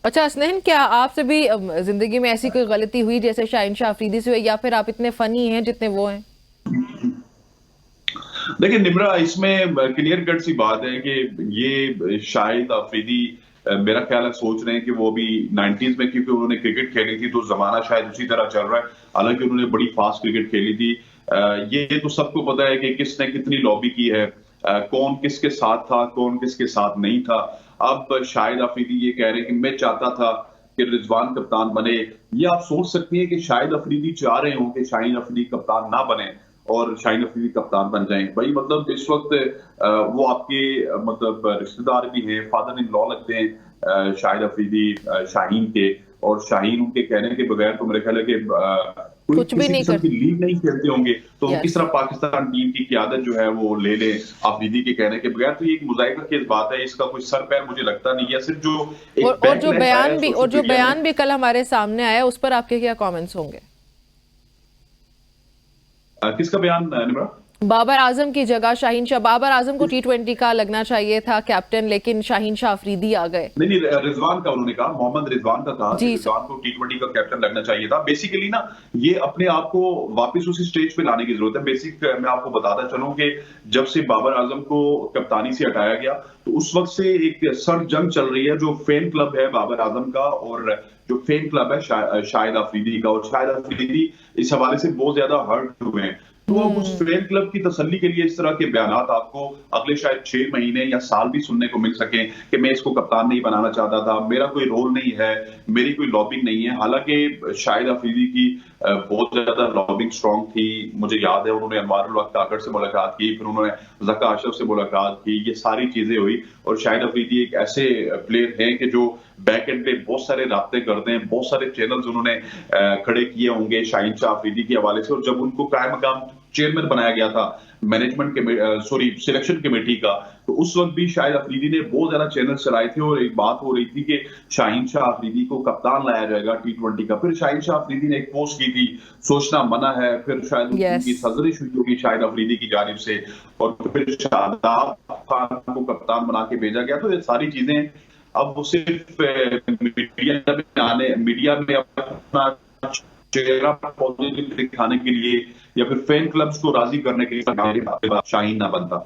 अच्छा स्नेहन, क्या आपसे भी जिंदगी में ऐसी कोई गलती हुई जैसे शाहीन शाह अफरीदी से हुई, या फिर आप इतने फनी हैं जितने वो हैं? देखिए निम्रा, इसमें क्लियर कट सी बात है कि ये शाहिद अफरीदी मेरा ख्याल है सोच रहे हैं कि वो भी 90s में, क्योंकि उन्होंने क्रिकेट खेली थी तो जमाना शायद उसी तरह चल रहा है। हालांकि उन्होंने बड़ी फास्ट क्रिकेट खेली थी। ये तो सबको पता है कि किसने कितनी लॉबी की है, कौन किसके साथ था, कौन किसके साथ नहीं था। अब शाहिद अफरीदी ये कह रहे हैं कि मैं चाहता था कि रिजवान कप्तान बने। ये आप सोच सकती हैं कि शाहिद अफरीदी चाह रहे हो कि शाहिद अफरीदी कप्तान ना बने और शाहीन अफरीदी कप्तान बन जाएं। भाई मतलब इस वक्त वो आपके मतलब रिश्तेदार भी हैं, फादर इन लॉ लगते हैं शाहिद अफरीदी शाहीन के। और शाहीन उनके कहने के बगैर तो मेरे ख्याल है कि कोई कुछ भी किसी नहीं किस्म कर। की लीग नहीं खेलते होंगे, तो वो किस यस। तरह पाकिस्तान टीम की क्यादत जो है वो ले ले अफरीदी के कहने के बगैर। तो ये एक मुजाहिका खेज बात है, इसका कोई सर पैर मुझे लगता नहीं है। सिर्फ जो और एक और जो बैकलैश आया है बयान भी और सोशल जो मीडिया में। बयान भी कल हमारे सामने आया, उस पर आपके क्या कमेंट्स होंगे? किसका बयान निम्रा? बाबर आजम की जगह शाहीन शाह, बाबर आजम को T20 का लगना चाहिए था कैप्टन, लेकिन शाहीन शाह अफरीदी आ गए। नहीं नहीं, रिजवान का उन्होंने कहा, मोहम्मद रिजवान का कहा कि जी सर। रिजवान को T20 का कैप्टन लगना चाहिए था। बेसिकली ना, ये अपने आप को वापस उसी स्टेज पे लाने की जरूरत है। बेसिक मैं आपको बताता चलूं कि जब से बाबर आजम को कप्तानी से हटाया गया, तो उस वक्त से एक सर्द जंग चल रही है। जो फैन क्लब है बाबर आजम का, और जो फैन क्लब है शाहिद अफरीदी का, और शाहिद अफरीदी इस हवाले से बहुत ज्यादा हर्ट हुए हैं। तो अब उस हम्म। फैन क्लब की तसल्ली के लिए इस तरह के बयानात आपको अगले शायद 6 महीने या साल भी सुनने को मिल सके कि मैं इसको कप्तान नहीं बनाना चाहता था, मेरा कोई रोल नहीं है, मेरी कोई लॉबिंग नहीं है। हालांकि शाहिद अफरीदी की बहुत ज्यादा लॉबिंग स्ट्रांग थी। मुझे याद है उन्होंने अनवारुल हक काकड़ से मुलाकात की, फिर उन्होंने जका अशरफ से मुलाकात की, ये सारी चीजें हुई। और शाहिद अफरीदी एक ऐसे प्लेयर हैं कि जो बैक एंड पे बहुत सारे रास्ते करते हैं, बहुत सारे चैनल्स उन्होंने खड़े किए होंगे शाहीन शाह अफरीदी के हवाले से। और जब उनको कायम मकाम चेयरमैन बनाया गया था मैनेजमेंट सॉरी सिलेक्शन कमेटी का, तो उस वक्त भी शाहिद अफरीदी ने बहुत ज्यादा चैनल चलाए थे और एक बात हो रही थी कि शाहीन शाह अफरीदी को कप्तान लाया जाएगा T20 का। फिर शाहीन शाह अफरीदी ने एक पोस्ट की थी, सोचना मना है, फिर शायद यस। उनकी सर्जरी हुई होगी शाहिद अफरीदी की जानिब से, और फिर शादाब खान को कप्तान बना के भेजा गया। तो ये सारी चीजें अब वो सिर्फ मीडिया में अपना चेहरा पॉजिटिव दिखाने के लिए या फिर फैन क्लब्स को राजी करने के लिए शाहीन ना बनता।